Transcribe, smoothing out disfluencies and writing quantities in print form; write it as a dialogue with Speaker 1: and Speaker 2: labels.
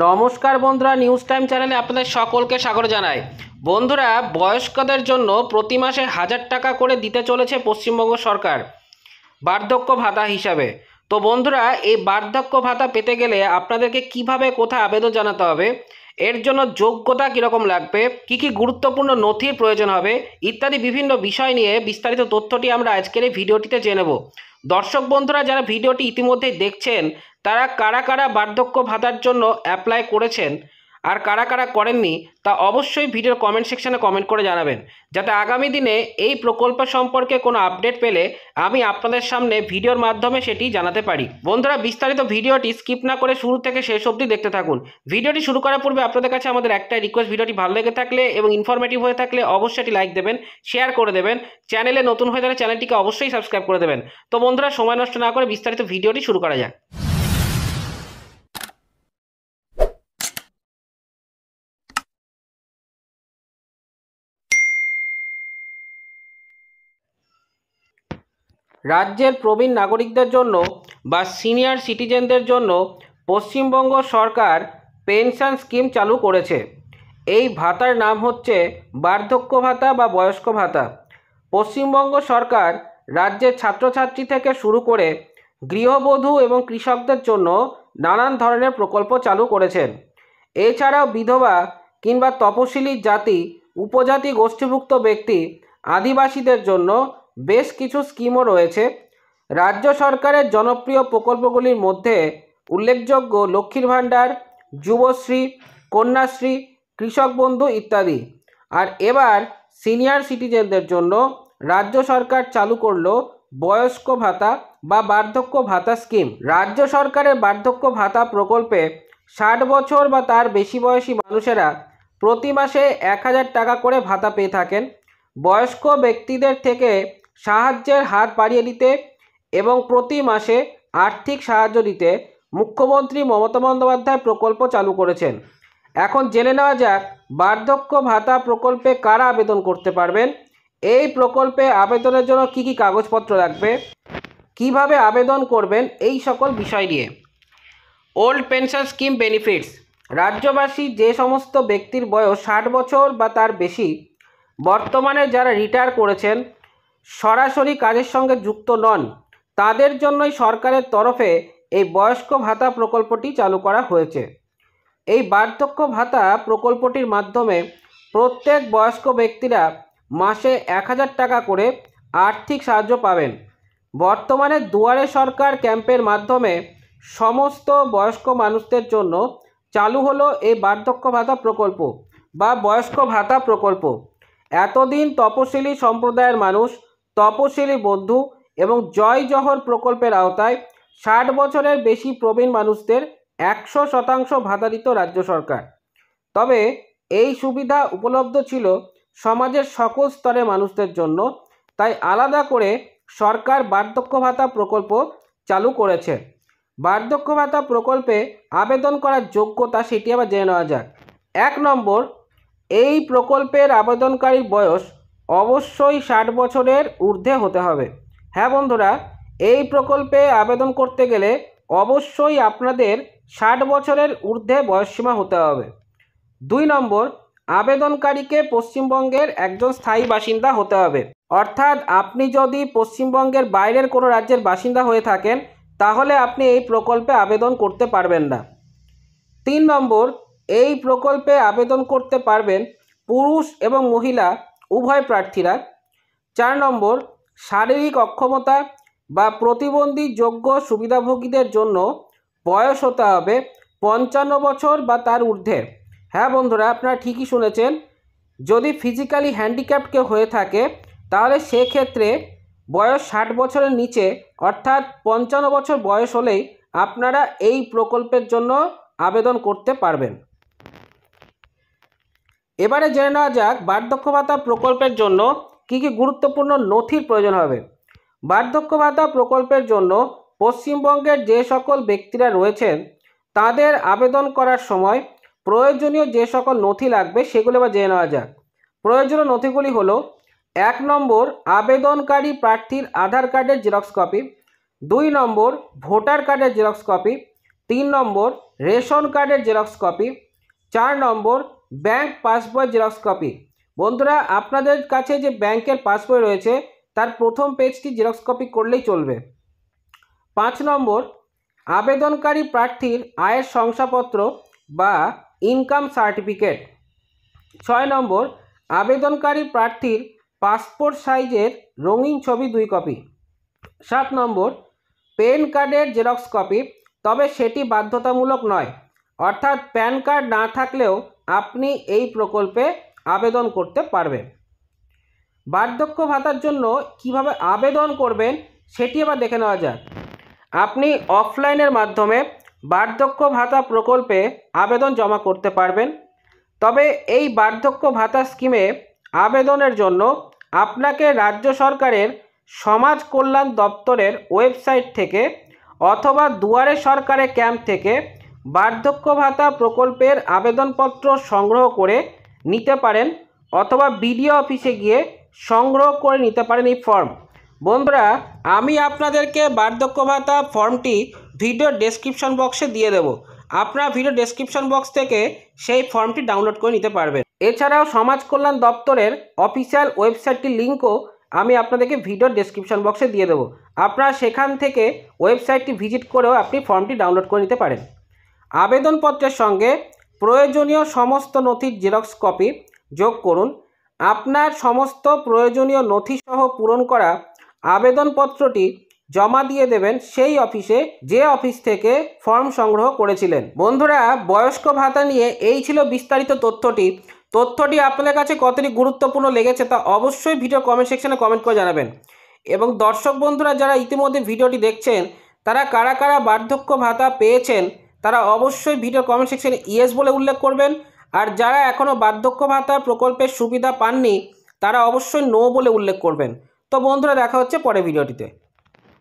Speaker 1: নমস্কার বন্ধুরা, news time চ্যানেলে আপনাদের সকলকে স্বাগত জানাই। বন্ধুরা, বয়স্কদের জন্য প্রতি মাসে 1000 টাকা করে দিতে চলেছে পশ্চিমবঙ্গ সরকার বার্ধক্য ভাতা হিসাবে। তো বন্ধুরা, এই বার্ধক্য ভাতা পেতে গেলে আপনাদেরকে কিভাবে কোথায় আবেদন জানাতে হবে, এর জন্য যোগ্যতা কীরকম লাগবে, কি কি গুরুত্বপূর্ণ নথির প্রয়োজন হবে ইত্যাদি বিভিন্ন বিষয় নিয়ে বিস্তারিত তথ্যটি আমরা আজকের এই ভিডিওটিতে জেনে নেব। দর্শক বন্ধুরা, যারা ভিডিওটি ইতিমধ্যেই দেখছেন তারা কারা কারা বার্ধক্য ভাতার জন্য অ্যাপ্লাই করেছেন আর কারা কারা করেননি তা অবশ্যই ভিডিওর কমেন্ট সেকশনে কমেন্ট করে জানাবেন, যাতে আগামী দিনে এই প্রকল্প সম্পর্কে কোনো আপডেট পেলে আমি আপনাদের সামনে ভিডিওর মাধ্যমে সেটি জানাতে পারি। বন্ধুরা, বিস্তারিত ভিডিওটি স্কিপ না করে শুরু থেকে শেষ অবধি দেখতে থাকুন। ভিডিওটি শুরু করার পূর্বে আপনাদের কাছে আমাদের একটাই রিকোয়েস্ট, ভিডিওটি ভালো লেগে থাকলে এবং ইনফরমেটিভ হয়ে থাকলে অবশ্যই এটি লাইক দেবেন, শেয়ার করে দেবেন, চ্যানেলে নতুন হয়ে থাকলে চ্যানেলটিকে অবশ্যই সাবস্ক্রাইব করে দেবেন। তো বন্ধুরা, সময় নষ্ট না করে বিস্তারিত ভিডিওটি শুরু করা যাক। রাজ্যের প্রবীণ নাগরিকদের জন্য বা সিনিয়র সিটিজেনদের জন্য পশ্চিমবঙ্গ সরকার পেনশন স্কিম চালু করেছে। এই ভাতার নাম হচ্ছে বার্ধক্য ভাতা বা বয়স্ক ভাতা। পশ্চিমবঙ্গ সরকার রাজ্যের ছাত্রছাত্রী থেকে শুরু করে গৃহবধূ এবং কৃষকদের জন্য নানান ধরনের প্রকল্প চালু করেছেন। এছাড়াও বিধবা কিংবা তপশিলি জাতি, উপজাতি গোষ্ঠীভুক্ত ব্যক্তি, আদিবাসীদের জন্য বেশ কিছু স্কিমও রয়েছে। রাজ্য সরকারের জনপ্রিয় প্রকল্পগুলির মধ্যে উল্লেখযোগ্য লক্ষ্মীর ভাণ্ডার, যুবশ্রী, কন্যাশ্রী, কৃষক বন্ধু ইত্যাদি। আর এবার সিনিয়র সিটিজেনদের জন্য রাজ্য সরকার চালু করলো বয়স্ক ভাতা বা বার্ধক্য ভাতা স্কিম। রাজ্য সরকারের বার্ধক্য ভাতা প্রকল্পে 60 বছর বা তার বেশি বয়সী মানুষেরা প্রতি মাসে 1000 টাকা করে ভাতা পেয়ে থাকেন। বয়স্ক ব্যক্তিদের থেকে সাহায্যের হাত বাড়িয়ে দিতে এবং প্রতি মাসে আর্থিক সাহায্য দিতে মুখ্যমন্ত্রী মমতা বন্দ্যোপাধ্যায় প্রকল্প চালু করেছেন। এখন জেনে নেওয়া যাক বার্ধক্য ভাতা প্রকল্পে কারা আবেদন করতে পারবেন, এই প্রকল্পে আবেদনের জন্য কি কি কাগজপত্র লাগবে, কিভাবে আবেদন করবেন, এই সকল বিষয় নিয়ে। Old pension scheme benefits. রাজ্যবাসী যে সমস্ত ব্যক্তির বয়স 60 বছর বা তার বেশি, বর্তমানে যারা রিটায়ার করেছেন, সরাসরি কাজের সঙ্গে যুক্ত নন, তাদের জন্যই সরকারের তরফে এই বয়স্ক ভাতা প্রকল্পটি চালু করা হয়েছে। এই বার্ধক্য ভাতা প্রকল্পটির মাধ্যমে প্রত্যেক বয়স্ক ব্যক্তিরা মাসে 1000 টাকা করে আর্থিক সাহায্য পাবেন। বর্তমানে দুয়ারে সরকার ক্যাম্পের মাধ্যমে সমস্ত বয়স্ক মানুষদের জন্য চালু হলো এই বার্ধক্য ভাতা প্রকল্প বা বয়স্ক ভাতা প্রকল্প। এতদিন তপশিলি সম্প্রদায়ের মানুষ, তপশিলি বন্ধু এবং জয় জহর প্রকল্পের আওতায় 60 বছরের বেশি প্রবীণ মানুষদের 100% ভাতা দিত রাজ্য সরকার। তবে এই সুবিধা উপলব্ধ ছিল সমাজের সকল স্তরের মানুষদের জন্য, তাই আলাদা করে সরকার বার্ধক্য ভাতা প্রকল্প চালু করেছে। বার্ধক্য ভাতা প্রকল্পে আবেদন করার যোগ্যতা সেটি আবার জেনে নেওয়া যাক। 1 নম্বর, এই প্রকল্পের আবেদনকারীর বয়স অবশ্যই 60 বছরের ঊর্ধ্বে হতে হবে। হ্যাঁ বন্ধুরা, এই প্রকল্পে আবেদন করতে গেলে অবশ্যই আপনাদের 60 বছরের ঊর্ধ্বে বয়সসীমা হতে হবে। 2 নম্বর, আবেদনকারীকে পশ্চিমবঙ্গের একজন স্থায়ী বাসিন্দা হতে হবে। অর্থাৎ আপনি যদি পশ্চিমবঙ্গের বাইরের কোনো রাজ্যের বাসিন্দা হয়ে থাকেন তাহলে আপনি এই প্রকল্পে আবেদন করতে পারবেন না। 3 নম্বর, এই প্রকল্পে আবেদন করতে পারবেন পুরুষ এবং মহিলা উভয় প্রার্থীরা। 4 নম্বর, শারীরিক অক্ষমতা বা প্রতিবন্ধী যোগ্য সুবিধাভোগীদের জন্য বয়স হতে হবে 55 বছর বা তার ঊর্ধ্বে। হ্যাঁ বন্ধুরা, আপনারা ঠিকই শুনেছেন, যদি ফিজিক্যালি হ্যান্ডিক্যাপড কেউ হয়ে থাকে তাহলে সেক্ষেত্রে বয়স 60 বছরের নিচে অর্থাৎ 55 বছর বয়স হলেই আপনারা এই প্রকল্পের জন্য আবেদন করতে পারবেন। এবারে জেনে নেওয়া যাক বার্ধক্য ভাতা প্রকল্পের জন্য কী কী গুরুত্বপূর্ণ নথির প্রয়োজন হবে। বার্ধক্য ভাতা প্রকল্পের জন্য পশ্চিমবঙ্গের যে সকল ব্যক্তিরা রয়েছেন তাদের আবেদন করার সময় প্রয়োজনীয় যে সকল নথি লাগবে সেগুলো এবার জেনে নেওয়া যাক। প্রয়োজনীয় নথিগুলি হলো: 1 নম্বর, আবেদনকারী প্রার্থীর আধার কার্ডের জেরক্স কপি। 2 নম্বর, ভোটার কার্ডের জেরক্স কপি। 3 নম্বর রেশন কার্ডের জেরক্স কপি। 4 নম্বর ব্যাংক পাসবই জেরক্স কপি। বন্ধুরা, আপনাদের কাছে যে ব্যাংকের পাসবই রয়েছে তার প্রথম পেজটি জেরক্স কপি করলেই চলবে। 5 নম্বর আবেদনকারী প্রার্থীর আয়ের শংসাপত্র বা ইনকাম সার্টিফিকেট। 6 নম্বর আবেদনকারী প্রার্থীর পাসপোর্ট সাইজের রঙিন ছবি 2 কপি। 7 নম্বর প্যান কার্ডের জেরক্স কপি, তবে সেটি বাধ্যতামূলক নয়, অর্থাৎ প্যান কার্ড না থাকলেও আপনি এই প্রকল্পে আবেদন করতে পারবেন। বার্ধক্য ভাতার জন্য কিভাবে আবেদন করবেন সেটি আবার দেখে নেওয়া যাক। আপনি অফলাইনের মাধ্যমে বার্ধক্য ভাতা প্রকল্পে আবেদন জমা করতে পারবেন। তবে এই বার্ধক্য ভাতা স্কিমে আবেদনের জন্য আপনাকে রাজ্য সরকারের সমাজ কল্যাণ দপ্তরের ওয়েবসাইট থেকে অথবা দুয়ারে সরকারে ক্যাম্প থেকে বার্ধক্য ভাতা প্রকল্পের আবেদনপত্র সংগ্রহ করে নিতে পারেন, অথবা বিডিও অফিসে গিয়ে সংগ্রহ করে নিতে পারেন এই ফর্ম। বন্ধুরা, আমি আপনাদেরকে বার্ধক্য ভাতা ফর্মটি ভিডিও ডেসক্রিপশন বক্সে দিয়ে দেব। আপনারা ভিডিও ডেসক্রিপশন বক্স থেকে সেই ফর্মটি ডাউনলোড করে নিতে পারবেন। এছাড়াও সমাজ কল্যাণ দপ্তরের অফিসিয়াল ওয়েবসাইটটির লিঙ্কও আমি আপনাদেরকে ভিডিও ডেসক্রিপশন বক্সে দিয়ে দেবো। আপনারা সেখান থেকে ওয়েবসাইটটি ভিজিট করেও আপনি ফর্মটি ডাউনলোড করে নিতে পারেন। আবেদনপত্রের সঙ্গে প্রয়োজনীয় সমস্ত নথির জেরক্স কপি যোগ করুন। আপনার সমস্ত প্রয়োজনীয় নথিসহ পূরণ করা আবেদনপত্রটি জমা দিয়ে দেবেন সেই অফিসে, যে অফিস থেকে ফর্ম সংগ্রহ করেছিলেন। বন্ধুরা, বয়স্ক ভাতা নিয়ে এই ছিল বিস্তারিত তথ্যটি আপনাদের কাছে কতটি গুরুত্বপূর্ণ লেগেছে তা অবশ্যই ভিডিও কমেন্ট সেকশনে কমেন্ট করে জানাবেন। এবং দর্শক বন্ধুরা যারা ইতিমধ্যে ভিডিওটি দেখছেন তারা কারা কারা বার্ধক্য ভাতা পেয়েছেন তারা অবশ্যই ভিডিও কমেন্ট সেকশনে ইয়েস বলে উল্লেখ করবেন। আর যারা এখনও বার্ধক্য ভাতা প্রকল্পের সুবিধা পাননি তারা অবশ্যই নো বলে উল্লেখ করবেন। তো বন্ধুরা, দেখা হচ্ছে পরের ভিডিওটিতে।